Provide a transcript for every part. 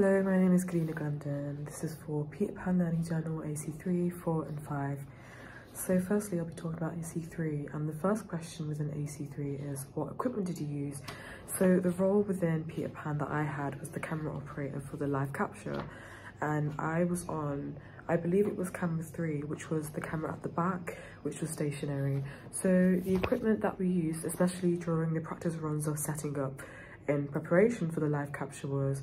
Hello, my name is Galina Glendon. This is for Peter Pan Learning Journal AC3, 4 and 5. So firstly, I'll be talking about AC3, and the first question within AC3 is, what equipment did you use? So the role within Peter Pan that I had was the camera operator for the live capture, and I was on, I believe it was camera 3, which was the camera at the back, which was stationary. So the equipment that we used, especially during the practice runs of setting up in preparation for the live capture, was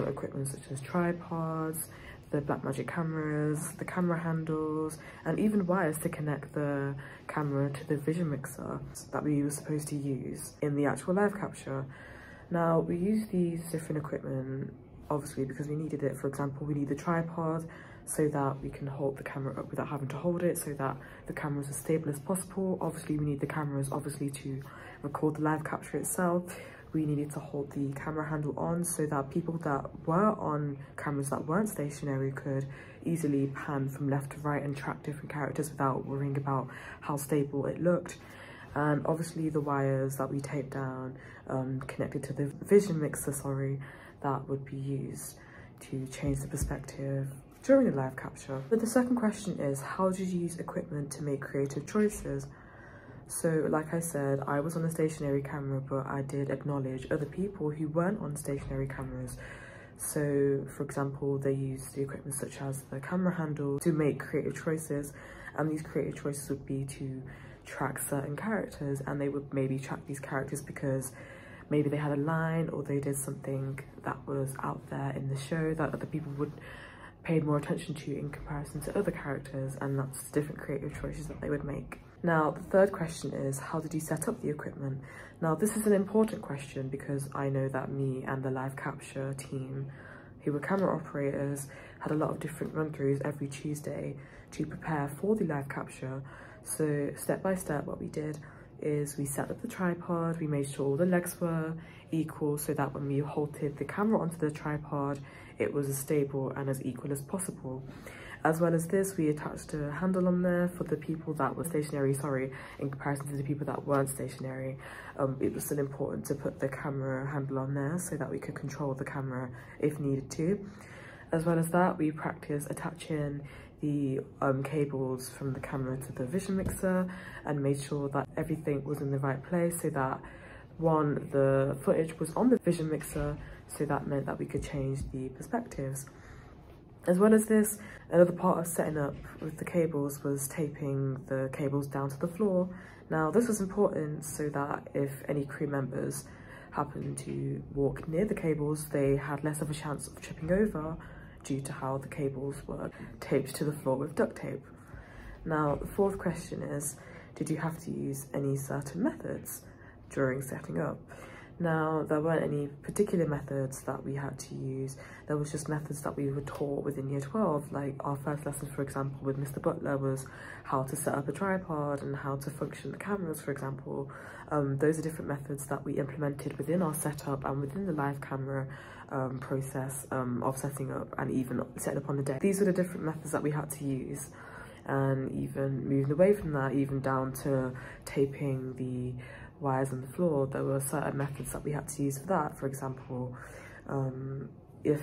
equipment such as tripods, the Blackmagic cameras, the camera handles, and even wires to connect the camera to the vision mixer that we were supposed to use in the actual live capture. Now, we use these different equipment obviously because we needed it. For example, we need the tripod so that we can hold the camera up without having to hold it, so that the camera is as stable as possible. Obviously, we need the cameras obviously to record the live capture itself. We needed to hold the camera handle on so that people that were on cameras that weren't stationary could easily pan from left to right and track different characters without worrying about how stable it looked. And obviously the wires that we taped down connected to the vision mixer, that would be used to change the perspective during the live capture. But the second question is, how did you use equipment to make creative choices? So like I said, I was on a stationary camera, but I did acknowledge other people who weren't on stationary cameras. So for example, they used the equipment such as the camera handle to make creative choices, and these creative choices would be to track certain characters, and they would maybe track these characters because maybe they had a line or they did something that was out there in the show that other people would pay more attention to in comparison to other characters, and that's different creative choices that they would make. Now, the third question is, how did you set up the equipment? Now, this is an important question because I know that me and the live capture team, who were camera operators, had a lot of different run-throughs every Tuesday to prepare for the live capture. So step by step, what we did is we set up the tripod, we made sure all the legs were equal so that when we halted the camera onto the tripod, it was as stable and as equal as possible. As well as this, we attached a handle on there for the people that were stationary, in comparison to the people that weren't stationary. It was still important to put the camera handle on there so that we could control the camera if needed to. As well as that, we practiced attaching the cables from the camera to the vision mixer and made sure that everything was in the right place, so that one, the footage was on the vision mixer, so that meant that we could change the perspectives. As well as this, another part of setting up with the cables was taping the cables down to the floor. Now, this was important so that if any crew members happened to walk near the cables, they had less of a chance of tripping over due to how the cables were taped to the floor with duct tape. Now, the fourth question is, did you have to use any certain methods during setting up? Now, there weren't any particular methods that we had to use. There was just methods that we were taught within year 12. Like our first lesson, for example, with Mr. Butler was how to set up a tripod and how to function the cameras, for example. Those are different methods that we implemented within our setup and within the live camera process of setting up and even setting up on the day. These were the different methods that we had to use. And even moving away from that, even down to taping the wires on the floor, there were certain methods that we had to use for that. For example, if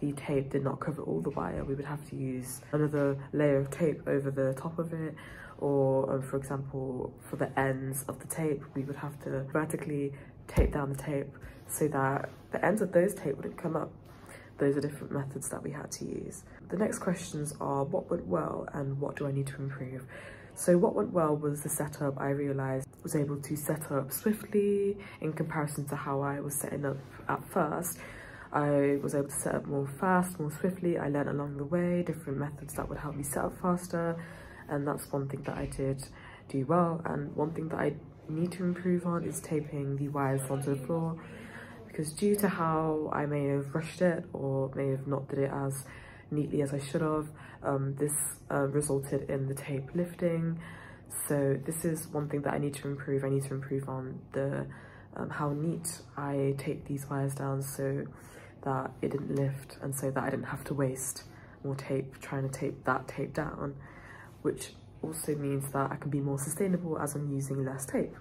the tape did not cover all the wire, we would have to use another layer of tape over the top of it, or for example, for the ends of the tape, we would have to vertically tape down the tape so that the ends of those tape wouldn't come up. Those are different methods that we had to use. The next questions are, what went well and what do I need to improve? So what went well was the setup. I realized I was able to set up swiftly in comparison to how I was setting up at first. I was able to set up more fast, more swiftly. I learned along the way different methods that would help me set up faster, and that's one thing that I did do well. And one thing that I need to improve on is taping the wires onto the floor, because due to how I may have rushed it or may have not did it as neatly as I should have, this resulted in the tape lifting. So this is one thing that I need to improve. I need to improve on the how neat I tape these wires down so that it didn't lift, and so that I didn't have to waste more tape trying to tape that tape down, which also means that I can be more sustainable as I'm using less tape.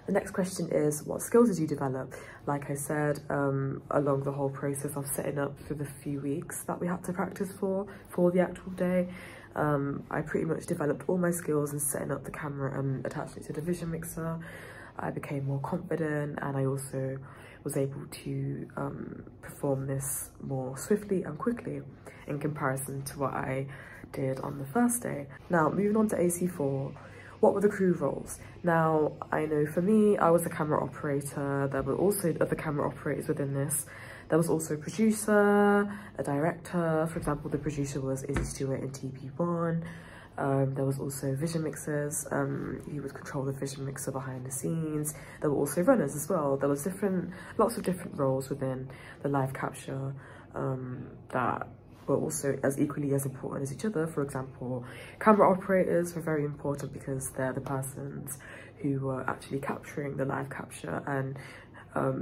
The next question is, what skills did you develop? Like I said, along the whole process of setting up for the few weeks that we had to practice for the actual day, I pretty much developed all my skills in setting up the camera and attaching it to the vision mixer. I became more confident, and I also was able to perform this more swiftly and quickly in comparison to what I did on the first day. Now, moving on to AC4, what were the crew roles? Now, I know for me, I was a camera operator. There were also other camera operators within this. There was also a producer, a director. For example, the producer was Izzy Stewart in TP1. There was also vision mixers. He would control the vision mixer behind the scenes. There were also runners as well. There was lots of different roles within the live capture that were also as equally as important as each other. For example, camera operators were very important because they're the persons who were actually capturing the live capture and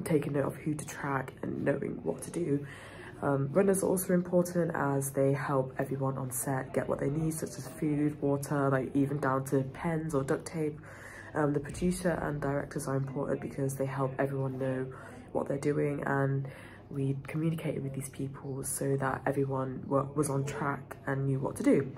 taking note of who to track and knowing what to do. Runners are also important as they help everyone on set get what they need, such as food, water, like even down to pens or duct tape. The producer and directors are important because they help everyone know what they're doing, and we communicated with these people so that everyone was on track and knew what to do.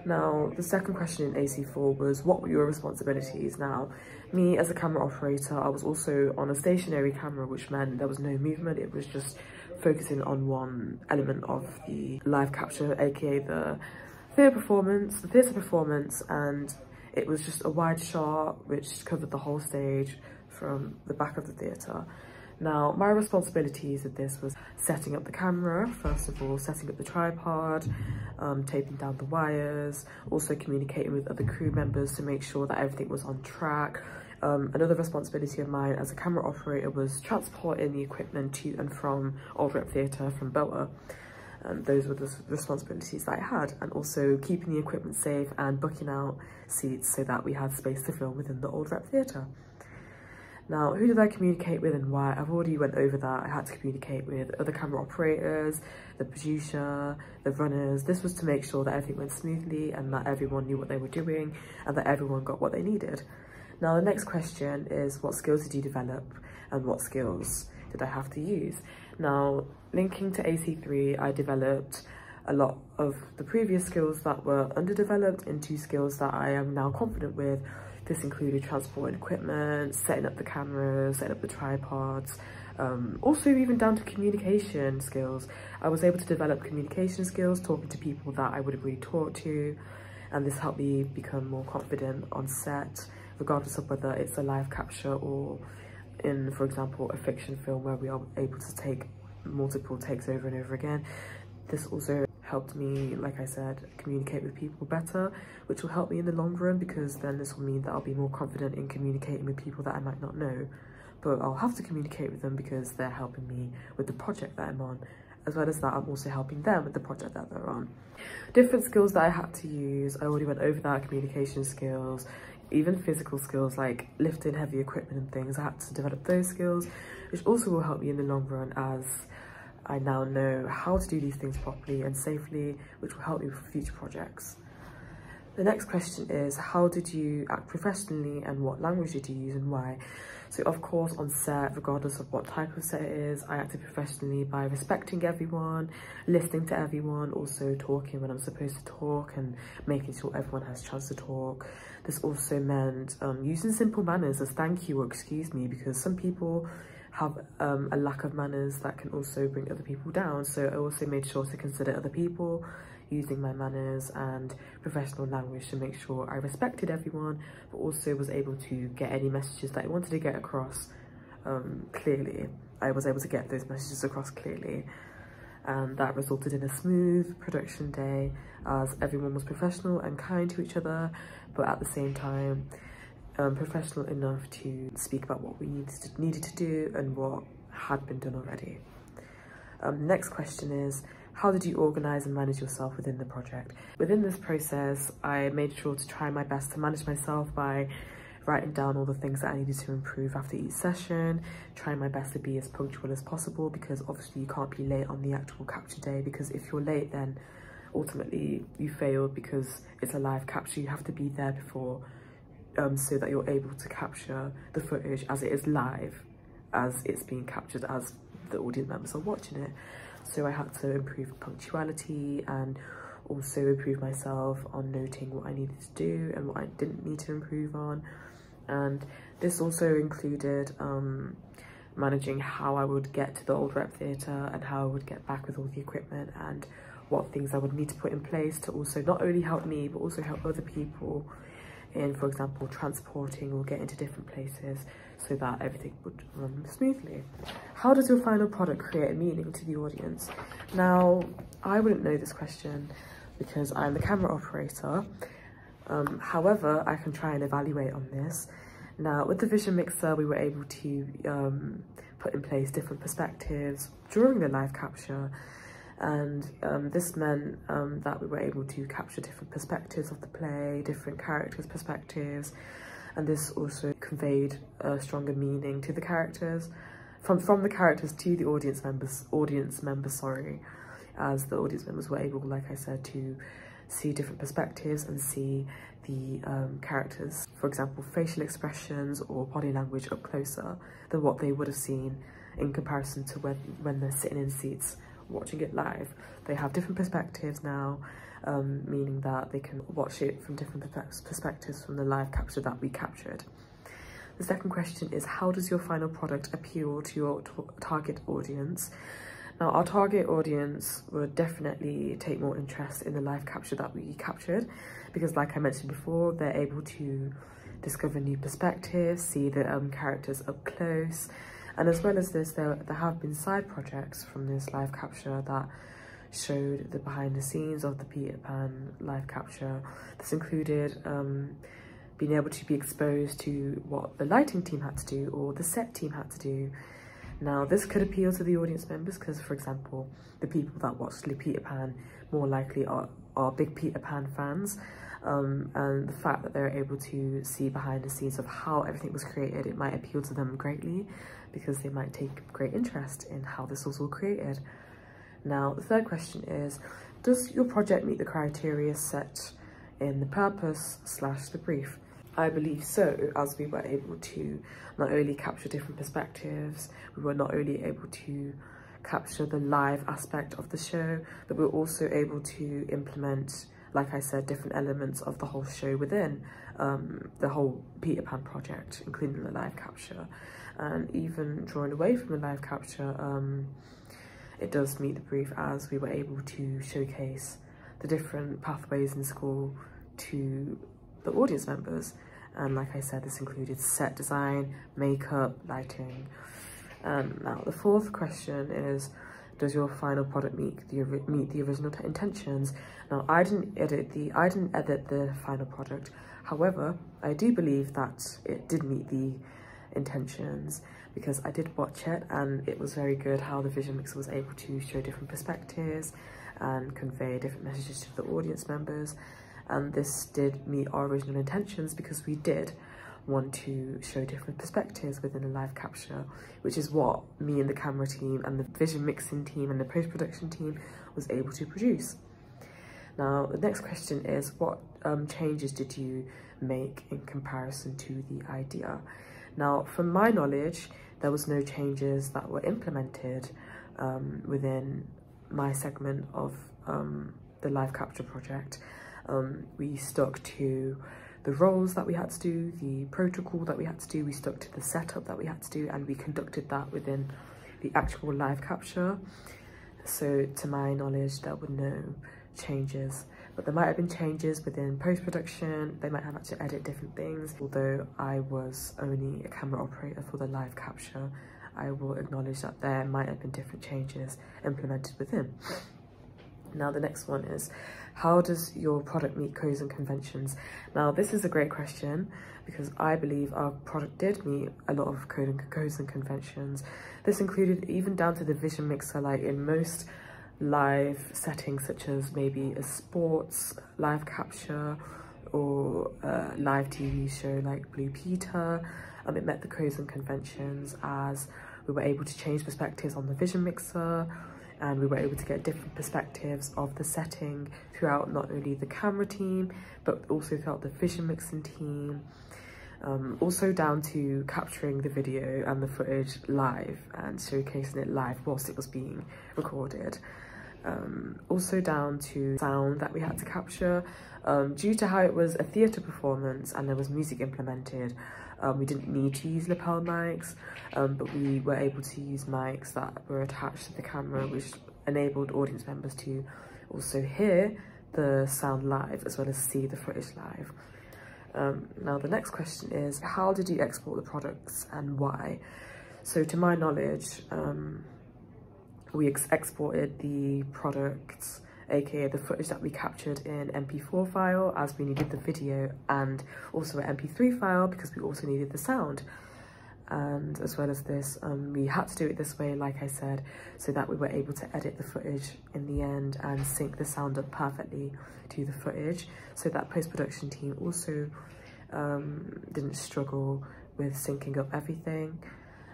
Now, the second question in AC4 was, what were your responsibilities? Now, me as a camera operator, I was also on a stationary camera, which meant there was no movement. It was just focusing on one element of the live capture, aka the theatre performance, and it was just a wide shot which covered the whole stage from the back of the theatre. Now, my responsibilities with this was setting up the camera, first of all, setting up the tripod, taping down the wires, also communicating with other crew members to make sure that everything was on track. Another responsibility of mine as a camera operator was transporting the equipment to and from Old Rep Theatre from Belter. And those were the responsibilities that I had, and also keeping the equipment safe and booking out seats so that we had space to film within the Old Rep Theatre. Now, who did I communicate with and why? I've already went over that. I had to communicate with other camera operators, the producer, the runners. This was to make sure that everything went smoothly and that everyone knew what they were doing and that everyone got what they needed. Now, the next question is, what skills did you develop and what skills did I have to use? Now, linking to AC3, I developed a lot of the previous skills that were underdeveloped into skills that I am now confident with. This included transporting equipment, setting up the cameras, setting up the tripods, also even down to communication skills. I was able to develop communication skills, talking to people that I wouldn't really talk to, and this helped me become more confident on set, regardless of whether it's a live capture or in, for example, a fiction film where we are able to take multiple takes over and over again. This also helped me, like I said, communicate with people better, which will help me in the long run, because then this will mean that I'll be more confident in communicating with people that I might not know, but I'll have to communicate with them because they're helping me with the project that I'm on. As well as that, I'm also helping them with the project that they're on. Different skills that I had to use, I already went over that, communication skills, even physical skills like lifting heavy equipment and things. I had to develop those skills, which also will help me in the long run as I now know how to do these things properly and safely, which will help me for future projects. The next question is, how did you act professionally and what language did you use and why? So of course on set, regardless of what type of set it is, I acted professionally by respecting everyone, listening to everyone, also talking when I'm supposed to talk and making sure everyone has a chance to talk. This also meant using simple manners as thank you or excuse me, because some people have a lack of manners that can also bring other people down. So I also made sure to consider other people, using my manners and professional language to make sure I respected everyone, but also was able to get any messages that I wanted to get across clearly. I was able to get those messages across clearly, and that resulted in a smooth production day as everyone was professional and kind to each other, but at the same time professional enough to speak about what we needed to do and what had been done already. Next question is, how did you organise and manage yourself within the project? Within this process, I made sure to try my best to manage myself by writing down all the things that I needed to improve after each session, trying my best to be as punctual as possible, because obviously you can't be late on the actual capture day, because if you're late then ultimately you failed, because it's a live capture. You have to be there before so that you're able to capture the footage as it is live, as it's being captured as the audience members are watching it. So I had to improve punctuality and also improve myself on noting what I needed to do and what I didn't need to improve on. And this also included managing how I would get to the Old Rep Theatre and how I would get back with all the equipment and what things I would need to put in place to also not only help me but also help other people in, for example, transporting or getting to different places so that everything would run smoothly. How does your final product create a meaning to the audience? Now, I wouldn't know this question because I'm the camera operator. However, I can try and evaluate on this. Now, with the Vision Mixer, we were able to put in place different perspectives during the live capture. And this meant that we were able to capture different perspectives of the play, different characters' perspectives, and this also conveyed a stronger meaning to the characters, from the characters to the audience members, as the audience members were able, like I said, to see different perspectives and see the characters, for example, facial expressions or body language up closer than what they would have seen in comparison to when they're sitting in seats watching it live. They have different perspectives now, meaning that they can watch it from different perspectives from the live capture that we captured. The second question is, how does your final product appeal to your target audience? Now, our target audience would definitely take more interest in the live capture that we captured because, like I mentioned before, they're able to discover new perspectives, see the characters up close. And as well as this, there have been side projects from this live capture that showed the behind the scenes of the Peter Pan live capture. This included being able to be exposed to what the lighting team had to do or the set team had to do. Now, this could appeal to the audience members because, for example, the people that watched Peter Pan more likely are big Peter Pan fans. And the fact that they're able to see behind the scenes of how everything was created, it might appeal to them greatly because they might take great interest in how this was all created. Now, the third question is, does your project meet the criteria set in the purpose / the brief? I believe so, as we were able to not only capture different perspectives, we were not only able to capture the live aspect of the show, but we were also able to implement, like I said, different elements of the whole show within the whole Peter Pan project, including the live capture. And even drawing away from the live capture, it does meet the brief as we were able to showcase the different pathways in school to the audience members. And like I said, this included set design, makeup, lighting. Now, the fourth question is, does your final product meet the original intentions? Now, I didn't edit the final product. However, I do believe that it did meet the intentions because I did watch it and it was very good how the Vision Mixer was able to show different perspectives and convey different messages to the audience members. And this did meet our original intentions because we did want to show different perspectives within the live capture, which is what me and the camera team and the vision mixing team and the post-production team was able to produce. Now, the next question is, what changes did you make in comparison to the idea? Now, from my knowledge, there was no changes that were implemented within my segment of the live capture project. We stuck to the roles that we had to do, the protocol that we had to do, we stuck to the setup that we had to do, and we conducted that within the actual live capture. So to my knowledge, there were no changes, but there might have been changes within post-production. They might have had to edit different things. Although I was only a camera operator for the live capture, I will acknowledge that there might have been different changes implemented within. Now, the next one is, how does your product meet codes and conventions? Now, this is a great question because I believe our product did meet a lot of codes and conventions. This included even down to the Vision Mixer, like in most live settings, such as maybe a sports live capture or a live TV show like Blue Peter. It met the codes and conventions as we were able to change perspectives on the Vision Mixer, and we were able to get different perspectives of the setting throughout not only the camera team, but also throughout the vision mixing team. Also down to capturing the video and the footage live and showcasing it live whilst it was being recorded. Also down to sound that we had to capture. Due to how it was a theatre performance and there was music implemented, we didn't need to use lapel mics, but we were able to use mics that were attached to the camera, which enabled audience members to also hear the sound live as well as see the footage live. Now the next question is, how did you export the products and why? So to my knowledge, we exported the products, aka the footage that we captured in MP4 file as we needed the video, and also an MP3 file because we also needed the sound. And as well as this, we had to do it this way, like I said, so that we were able to edit the footage in the end and sync the sound up perfectly to the footage, so that post-production team also didn't struggle with syncing up everything.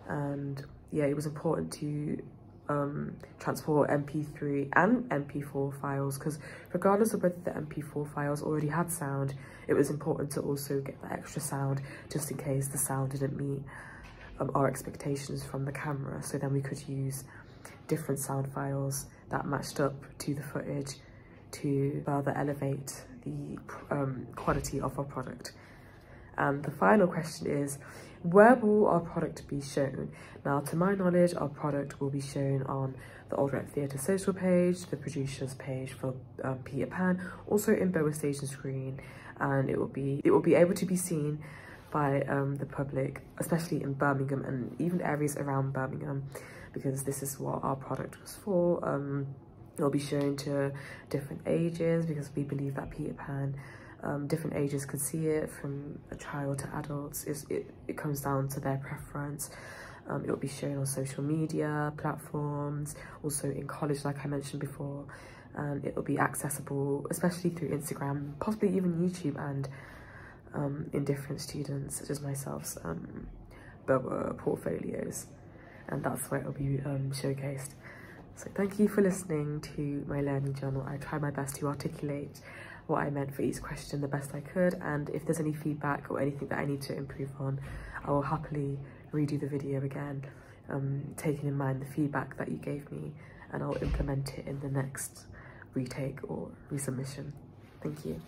And yeah, it was important to transport MP3 and MP4 files, because regardless of whether the MP4 files already had sound, it was important to also get the extra sound just in case the sound didn't meet our expectations from the camera. So then we could use different sound files that matched up to the footage to further elevate the quality of our product. And the final question is, where will our product be shown? Now, to my knowledge, our product will be shown on the Old Rep Theatre social page, the producers page for Peter Pan, also in Boa Station Screen, and it will be able to be seen by the public, especially in Birmingham and even areas around Birmingham, because this is what our product was for. It will be shown to different ages, because we believe that Peter Pan, different ages could see it, from a child to adults. It comes down to their preference. It will be shown on social media platforms, also in college, like I mentioned before, and it will be accessible, especially through Instagram, possibly even YouTube, and in different students, such as myself's portfolios, and that's where it will be showcased. So thank you for listening to my learning journal. I tried my best to articulate what I meant for each question the best I could, and if there's any feedback or anything that I need to improve on, I will happily redo the video again, taking in mind the feedback that you gave me, and I'll implement it in the next retake or resubmission. Thank you.